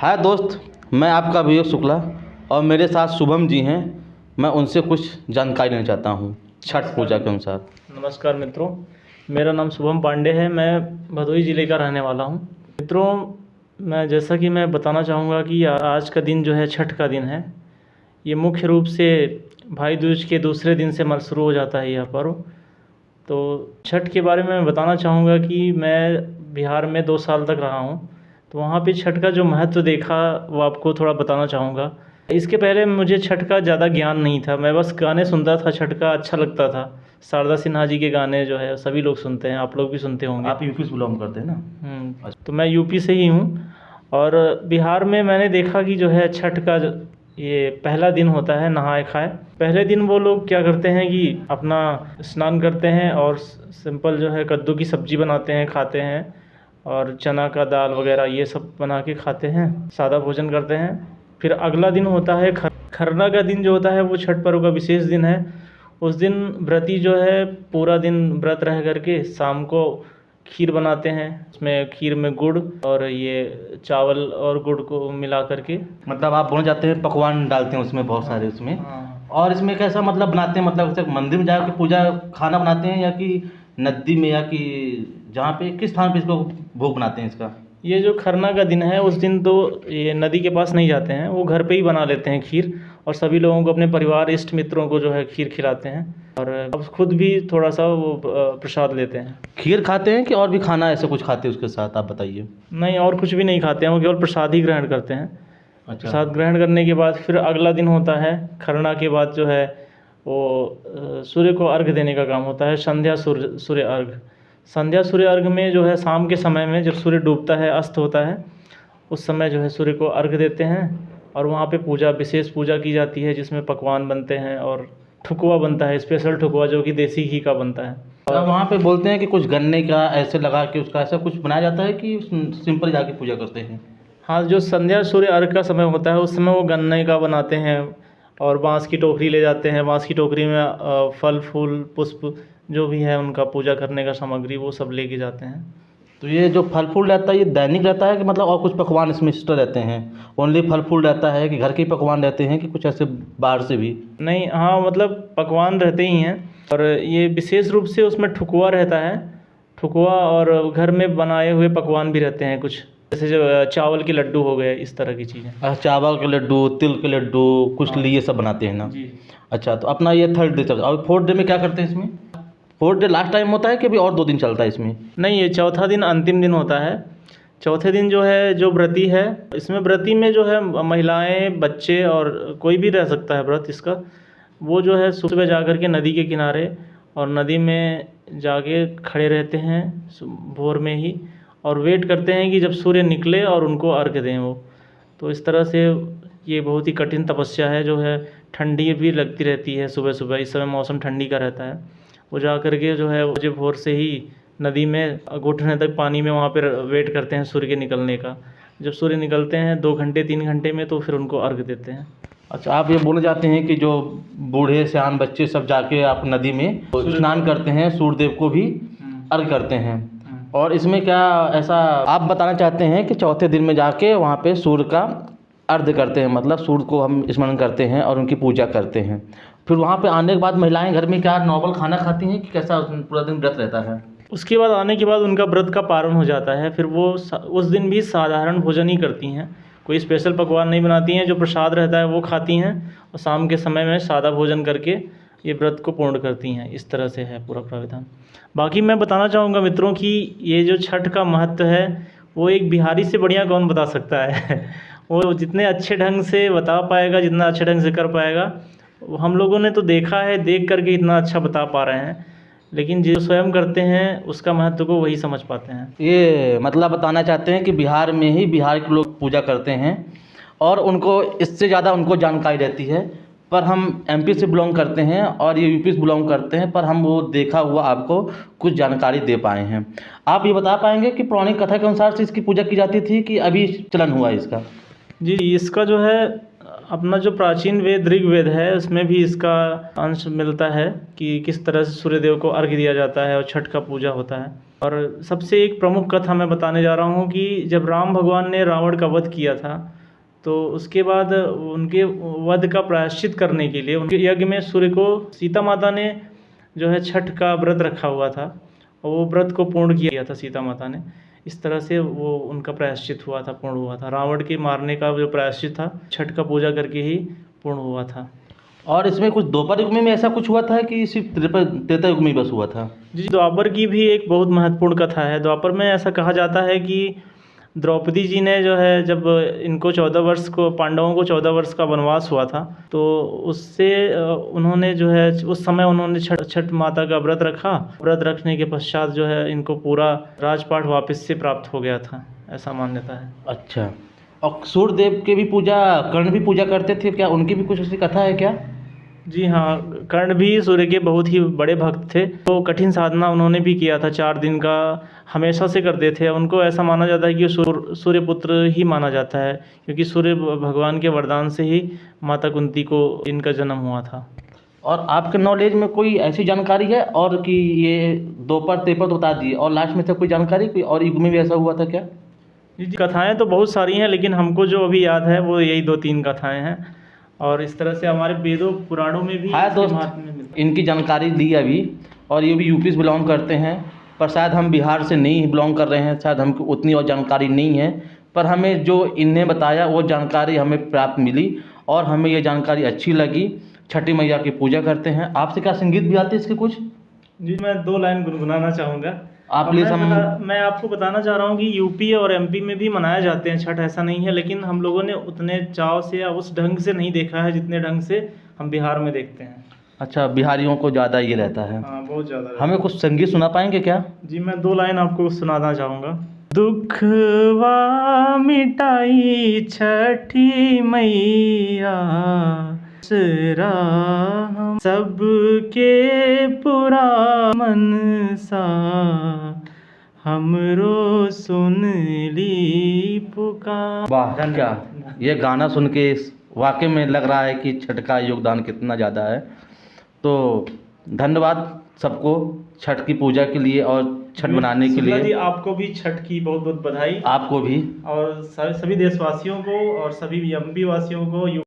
हाय दोस्त, मैं आपका विवेक शुक्ला और मेरे साथ शुभम जी हैं। मैं उनसे कुछ जानकारी लेना चाहता हूँ छठ पूजा के अनुसार। नमस्कार मित्रों, मेरा नाम शुभम पांडे है। मैं भदोही ज़िले का रहने वाला हूँ। मित्रों, जैसा कि मैं बताना चाहूँगा कि आज का दिन जो है छठ का दिन है। ये मुख्य रूप से भाई दूज के दूसरे दिन से शुरू हो जाता है यह पर्व। तो छठ के बारे में मैं बताना चाहूँगा कि मैं बिहार में 2 साल तक रहा हूँ, तो वहाँ पे छठ का जो महत्व देखा वो आपको थोड़ा बताना चाहूँगा। इसके पहले मुझे छठ का ज़्यादा ज्ञान नहीं था, मैं बस गाने सुनता था छठ का, अच्छा लगता था। शारदा सिन्हा जी के गाने जो है सभी लोग सुनते हैं, आप लोग भी सुनते होंगे। आप यूपी से बिलोंग करते हैं ना? तो मैं यूपी से ही हूँ। और बिहार में मैंने देखा कि जो है छठ का ये पहला दिन होता है नहाए खाए। पहले दिन वो लोग क्या करते हैं कि अपना स्नान करते हैं और सिंपल जो है कद्दू की सब्ज़ी बनाते हैं, खाते हैं, और चना का दाल वगैरह ये सब बना के खाते हैं, सादा भोजन करते हैं। फिर अगला दिन होता है खरना का दिन जो होता है वो छठ पर्व का विशेष दिन है। उस दिन व्रती जो है पूरा दिन व्रत रह करके शाम को खीर बनाते हैं। उसमें खीर में गुड़ और ये चावल और गुड़ को मिला करके, मतलब आप बोलना चाहते हैं पकवान डालते हैं उसमें बहुत सारे उसमें। हाँ, और इसमें कैसा मतलब बनाते हैं, मतलब जैसे मंदिर में जाकर पूजा खाना बनाते हैं या कि नदी में या कि जहाँ पे किस स्थान पे इसको भोग बनाते हैं इसका? ये जो खरना का दिन है उस दिन तो ये नदी के पास नहीं जाते हैं, वो घर पे ही बना लेते हैं खीर, और सभी लोगों को, अपने परिवार इष्ट मित्रों को जो है खीर खिलाते हैं, और अब खुद भी थोड़ा सा वो प्रसाद लेते हैं। खीर खाते हैं कि और भी खाना ऐसे कुछ खाते हैं उसके साथ, आप बताइए। नहीं, और कुछ भी नहीं खाते हैं, वो केवल प्रसाद ही ग्रहण करते हैं। अच्छा। प्रसाद ग्रहण करने के बाद फिर अगला दिन होता है खरना के बाद जो है वो सूर्य को अर्घ देने का काम होता है। सूर्य अर्घ, संध्या सूर्य अर्घ में जो है शाम के समय में जब सूर्य डूबता है, अस्त होता है, उस समय जो है सूर्य को अर्घ देते हैं। और वहाँ पे विशेष पूजा की जाती है जिसमें पकवान बनते हैं और ठुकवा बनता है, स्पेशल ठुकवा जो कि देसी घी का बनता है। अब वहाँ पे बोलते हैं कि कुछ गन्ने का ऐसे लगा के उसका ऐसा कुछ बनाया जाता है कि सिंपल जाके पूजा करते हैं? हाँ, जो संध्या सूर्य अर्घ का समय होता है उस समय वो गन्ने का बनाते हैं और बांस की टोकरी ले जाते हैं। बांस की टोकरी में फल फूल पुष्प जो भी है उनका पूजा करने का सामग्री वो सब लेके जाते हैं। तो ये जो फल फूल रहता है ये दैनिक रहता है कि मतलब और कुछ पकवान इसमें एक्स्ट्रा रहते हैं? ओनली फल फूल रहता है कि घर के ही पकवान रहते हैं कि कुछ ऐसे बाहर से भी? नहीं, हाँ, मतलब पकवान रहते ही हैं, और ये विशेष रूप से उसमें ठुकवा रहता है। ठुकवा और घर में बनाए हुए पकवान भी रहते हैं कुछ, जैसे जो चावल के लड्डू हो गए, इस तरह की चीज़ें। चावल के लड्डू, तिल के लड्डू, कुछ हाँ, लिए सब बनाते हैं ना? जी। अच्छा, तो अपना ये थर्ड डे चलता है और फोर्थ डे में क्या करते हैं इसमें? फोर्थ डे लास्ट टाइम होता है कि अभी और 2 दिन चलता है इसमें? नहीं, ये चौथा दिन अंतिम दिन होता है। चौथे दिन जो है जो व्रती है, इसमें व्रती में जो है महिलाएं, बच्चे और कोई भी रह सकता है व्रत इसका। वो जो है सुबह जा कर के नदी के किनारे और नदी में जाके खड़े रहते हैं भोर में ही, और वेट करते हैं कि जब सूर्य निकले और उनको अर्घ दें वो। तो इस तरह से ये बहुत ही कठिन तपस्या है। जो है ठंडी भी लगती रहती है सुबह सुबह, इस समय मौसम ठंडी का रहता है। वो जा कर के जो है मुझे भोर से ही नदी में घुटने तक पानी में वहाँ पर वेट करते हैं सूर्य के निकलने का। जब सूर्य निकलते हैं 2 घंटे 3 घंटे में, तो फिर उनको अर्घ देते हैं। अच्छा, आप ये बोलना चाहते हैं कि जो बूढ़े सियान बच्चे सब जाके आप नदी में स्नान करते हैं, सूर्यदेव को भी अर्घ करते हैं। और इसमें क्या ऐसा आप बताना चाहते हैं कि चौथे दिन में जाके वहाँ पे सूर्य का अर्घ करते हैं, मतलब सूर्य को हम स्मरण करते हैं और उनकी पूजा करते हैं। फिर वहाँ पे आने के बाद महिलाएं घर में क्या नॉर्मल खाना खाती हैं कि कैसा पूरा दिन व्रत रहता है? उसके बाद आने के बाद उनका व्रत का पारण हो जाता है। फिर वो उस दिन भी साधारण भोजन ही करती हैं, कोई स्पेशल पकवान नहीं बनाती हैं। जो प्रसाद रहता है वो खाती हैं और शाम के समय में सादा भोजन करके ये व्रत को पूर्ण करती हैं। इस तरह से है पूरा प्राविधान। बाकी मैं बताना चाहूँगा मित्रों कि ये जो छठ का महत्व है वो एक बिहारी से बढ़िया कौन बता सकता है। वो जितने अच्छे ढंग से बता पाएगा, जितना अच्छे ढंग से कर पाएगा, हम लोगों ने तो देखा है, देख करके इतना अच्छा बता पा रहे हैं, लेकिन जो स्वयं करते हैं उसका महत्व को वही समझ पाते हैं। ये मतलब बताना चाहते हैं कि बिहार में ही बिहार के लोग पूजा करते हैं और उनको इससे ज़्यादा उनको जानकारी रहती है। पर हम एमपी से बिलोंग करते हैं और ये यूपी से बिलोंग करते हैं, पर हम वो देखा हुआ आपको कुछ जानकारी दे पाए हैं। आप ये बता पाएंगे कि पौराणिक कथा के अनुसार से इसकी पूजा की जाती थी कि अभी चलन हुआ है इसका? जी, इसका जो है अपना जो प्राचीन वेद ऋग्वेद है उसमें भी इसका अंश मिलता है कि किस तरह से सूर्यदेव को अर्घ्य दिया जाता है और छठ का पूजा होता है। और सबसे एक प्रमुख कथा मैं बताने जा रहा हूँ कि जब राम भगवान ने रावण का वध किया था, तो उसके बाद उनके वध का प्रायश्चित करने के लिए उनके यज्ञ में सूर्य को सीता माता ने जो है छठ का व्रत रखा हुआ था, और वो व्रत को पूर्ण किया था सीता माता ने। इस तरह से वो उनका प्रायश्चित हुआ था, पूर्ण हुआ था। रावण के मारने का जो प्रायश्चित था, छठ का पूजा करके ही पूर्ण हुआ था। और इसमें कुछ द्वापर युग में ऐसा कुछ हुआ था कि सिर्फ त्रेता युग में ही बस हुआ था? जी, द्वापर की भी एक बहुत महत्वपूर्ण कथा है। द्वापर में ऐसा कहा जाता है कि द्रौपदी जी ने जो है, जब इनको 14 वर्ष को, पांडवों को 14 वर्ष का वनवास हुआ था, तो उससे उन्होंने जो है उस समय उन्होंने छठ माता का व्रत रखा। व्रत रखने के पश्चात जो है इनको पूरा राजपाट वापस से प्राप्त हो गया था, ऐसा मान्यता है। अच्छा, और सूर्यदेव की भी पूजा, कर्ण भी पूजा करते थे क्या? उनकी भी कुछ ऐसी कथा है क्या? जी हाँ, कर्ण भी सूर्य के बहुत ही बड़े भक्त थे। तो कठिन साधना उन्होंने भी किया था, 4 दिन का हमेशा से करते थे। उनको ऐसा माना जाता है कि सूर्यपुत्र ही माना जाता है, क्योंकि सूर्य भगवान के वरदान से ही माता कुंती को इनका जन्म हुआ था। और आपके नॉलेज में कोई ऐसी जानकारी है और कि ये द्वापर त्रेपा तो बता दिए, और लास्ट में से कोई जानकारी कोई और युग में भी ऐसा हुआ था क्या? जी, कथाएँ तो बहुत सारी हैं, लेकिन हमको जो अभी याद है वो यही 2-3 कथाएँ हैं। और इस तरह से हमारे वेदों पुराणों में भी हाँ इसके दोस्त, महात्म्य मिलता है। इनकी जानकारी दी अभी, और ये भी यूपी से बिलोंग करते हैं, पर शायद हम बिहार से नहीं बिलोंग कर रहे हैं, शायद हमको उतनी और जानकारी नहीं है। पर हमें जो इन्हें बताया वो जानकारी हमें प्राप्त मिली, और हमें ये जानकारी अच्छी लगी। छठी मैया की पूजा करते हैं। आपसे क्या संगीत भी आते हैं इसके कुछ? जी, मैं 2 लाइन गुनगुनाना चाहूँगा। आप और प्लीज़ मैं आपको बताना चाह रहा हूँ कि यूपी और एमपी में भी मनाए जाते हैं छठ, ऐसा नहीं है, लेकिन हम लोगों ने उतने चाव से या उस ढंग से नहीं देखा है जितने ढंग से हम बिहार में देखते हैं। अच्छा, बिहारियों को ज़्यादा ये रहता है। हाँ, बहुत ज़्यादा। हमें कुछ संगीत सुना पाएंगे क्या? जी, मैं 2 लाइन आपको सुनाना चाहूँगा। दुखवा मिटाई छठी मैया, सरा सबके पुरा मनसा, हमरो सुन ली पुकार। वाह, क्या ये गाना सुन के वाकई में लग रहा है कि छठ का योगदान कितना ज़्यादा है। तो धन्यवाद सबको छठ की पूजा के लिए और छठ मनाने के शुक्ला जी, लिए। आपको भी छठ की बहुत बहुत बधाई। आपको भी। और सभी देशवासियों को और सभी एमपी वासियों को